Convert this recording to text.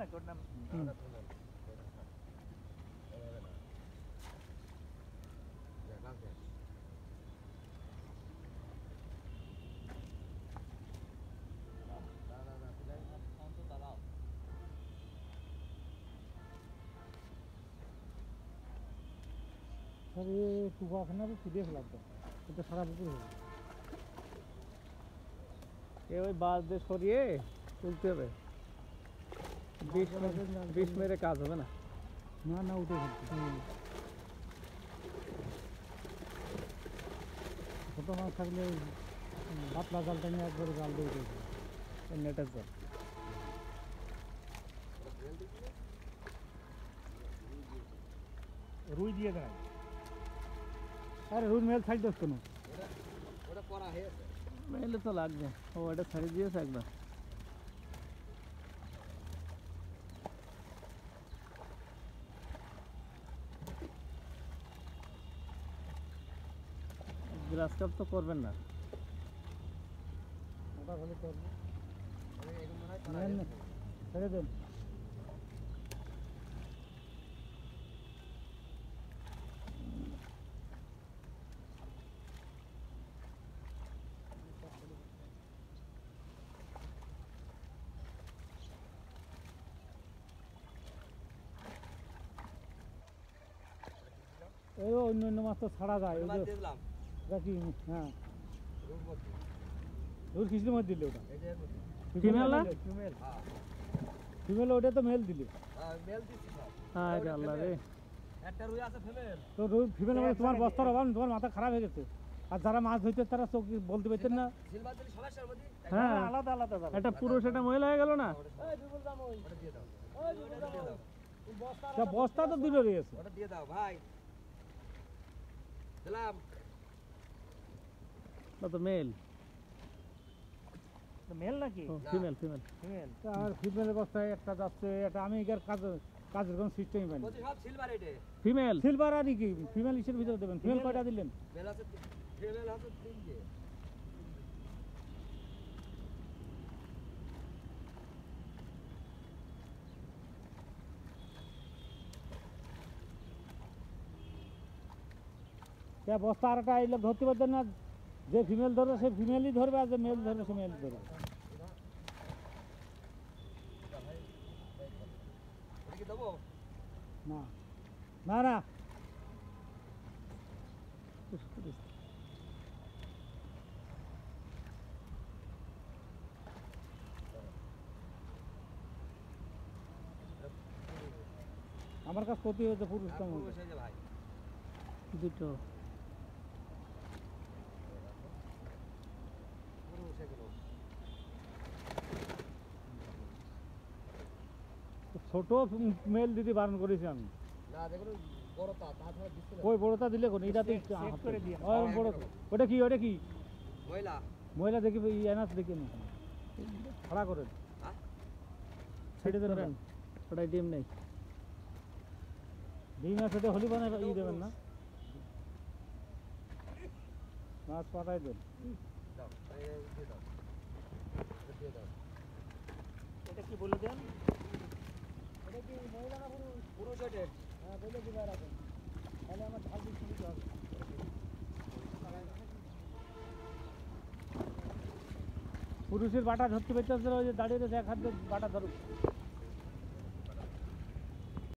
নাকি ওর নাম? স্যার এ টুকাখানা তো তুলে ফেলাম তো, এটা সারা পুকুর হবে। এ ওই বাস দিয়ে সরিয়ে তুলতে হবে, বিষ মেরে কাজ হবে না। না না উঠে ফেলছি। ছোটো মাছ থাকলে পাতলা জালটা নিয়ে একবারে জাল দিয়ে উঠে নেটের জল। রুই দিয়ে দেয়। আরে রুই মেল ছাড় দোস কেন? মেলে তো লাগবে, ও এটা ছাড়িয়ে দিয়েছে একবার। গ্রাস কাপ তো করবেন না, ওটা হলে করবো। ছেড়ে দেন। এই অন্য অন্য মাছ তো ছাড়া যায়, ওই যে ওটা কি? হ্যাঁ রুই কিসের মধ্যে দিলে ওটা? ফিমেল না? ফিমেল ওটা তো মেল দিলে। হ্যাঁ রে আল্লাহ রে, একটা রুই আছে ফেমেল। তো রুই ফিমেল মানে তোমার বস্তার অভাব, তোমার মাথা খারাপ হয়ে গেছে। আর যারা মাছ ধরতে তারা চোখ বলতে পারতেন না। সিলভার দিলে সমস্যার মধ্যে হ্যাঁ আলাদা আলাদা যাবে। একটা পুরুষ একটা মহিলা হয়ে গেল না। এই বিপুল দাম ওই ওটা দিয়ে দাও। ওই বিপুল দাম ওই বস্তা তা বস্তা তো দূরে রয়েছে। ওটা দিয়ে দাও ভাই। দিলাম। ও তো মেল, মেল নাকি? Female female. ফিমেল। আর ফিমেলের বস্তায় একটা যাচ্ছে, এটা আমি এর কাজের কোনো সিস্টেমই পাইনি। বলছি সব সিলভার এটে। ফিমেল সিলভার আর কি ফিমেল ইসের ভিতরে দেবেন? ফিমেল কয়টা দিলেন? মেল আছে ফিমেল আছে তিনটে। বস্তা আর একটা আইলে ধরতে পারতেন না? যে ফিমেল ধরবে সে ফিমেলই ধরবে, আর যে মেল ধরবে সে মেল ধরবে। এটা কি দেবো? না না না, আমার কাছে ক্ষতি হয়েছে পুরুষটা মধ্যে। পুরুষ এই যে ভাই। দুটো পুরুষ এগুলো। ছোট মেল দিতে বারণ করেছি আমি। না দেখুন বড়টা তাছাড়া দিচ্ছে না। ওই বড়টা দিলে কোন এটা তো সেট করে দিয়ে না। ওই বড় ওটা কি? ওটা কি মহিলা। মহিলা দেখি এনাস দেখি না খাড়া করে হ্যাঁ? ছেড়ে দেন। ওটাই ডিম নেই। ডিম আছে তো হলি বানায় ই দেবেন না? মাছ পাঠাই দেন। দাও এই দিয়ে দাও। এটা দিয়ে দাও। এটা কি বলে দেন? এটা কি মহিলা না পুরুষ? পুরুষ এটে। হ্যাঁ বলে দিবে রাখেন, তাহলে আমার ঝাল দিতে দিতে হবে। পুরুষের বাটা ধরতে পেতে ওই যে দাঁড়িয়ে রয়েছে, এক হাত দিয়ে বাটা ধরুক।